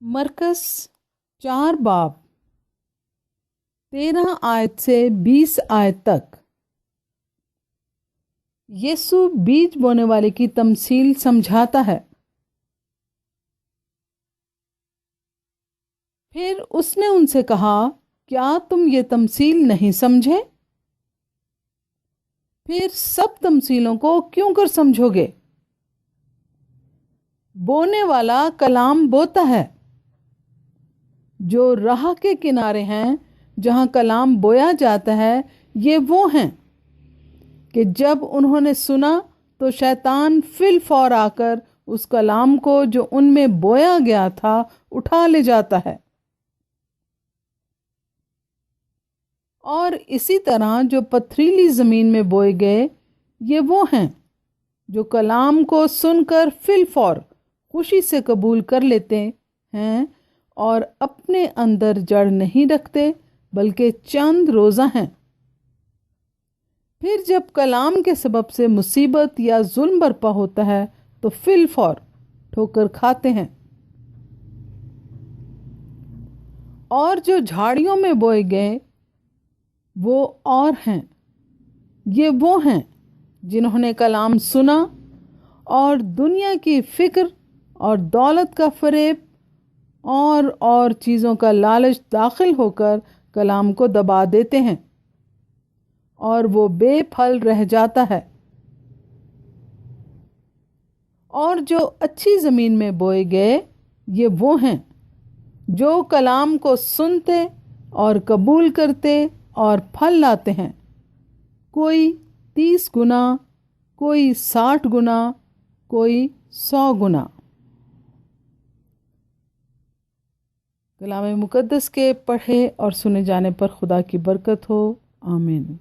مرکز 4 باب 13 آیت سے 20 آیت تک یسوع بیج بونے والے کی تمثیل سمجھاتا ہے۔ پھر اس نے ان سے کہا، کیا تم یہ تمثیل نہیں سمجھے؟ پھر سب تمثیلوں کو کیوں کر سمجھو گے؟ بونے والا کلام بوتا ہے۔ جو راہ کے کنارے ہیں جہاں کلام بویا جاتا ہے، یہ وہ ہیں کہ جب انہوں نے سنا تو شیطان فی الفور آ کر اس کلام کو جو ان میں بویا گیا تھا اٹھا لے جاتا ہے۔ اور اسی طرح جو پتھریلی زمین میں بوئے گئے، یہ وہ ہیں جو کلام کو سن کر فی الفور خوشی سے قبول کر لیتے ہیں اور اپنے اندر جڑ نہیں رکھتے بلکہ چند روزہ ہیں۔ پھر جب کلام کے سبب سے مصیبت یا ظلم برپا ہوتا ہے تو فی الفور ٹھوکر کھاتے ہیں۔ اور جو جھاڑیوں میں بوئے گئے وہ اور ہیں، یہ وہ ہیں جنہوں نے کلام سنا اور دنیا کی فکر اور دولت کا فریب اور چیزوں کا لالچ داخل ہو کر کلام کو دبا دیتے ہیں اور وہ بے پھل رہ جاتا ہے۔ اور جو اچھی زمین میں بوئے گئے، یہ وہ ہیں جو کلام کو سنتے اور قبول کرتے اور پھل لاتے ہیں، کوئی 30 گنا، کوئی 60 گنا، کوئی 100 گنا۔ کلام مقدس کے پڑھے اور سنے جانے پر خدا کی برکت ہو، آمین۔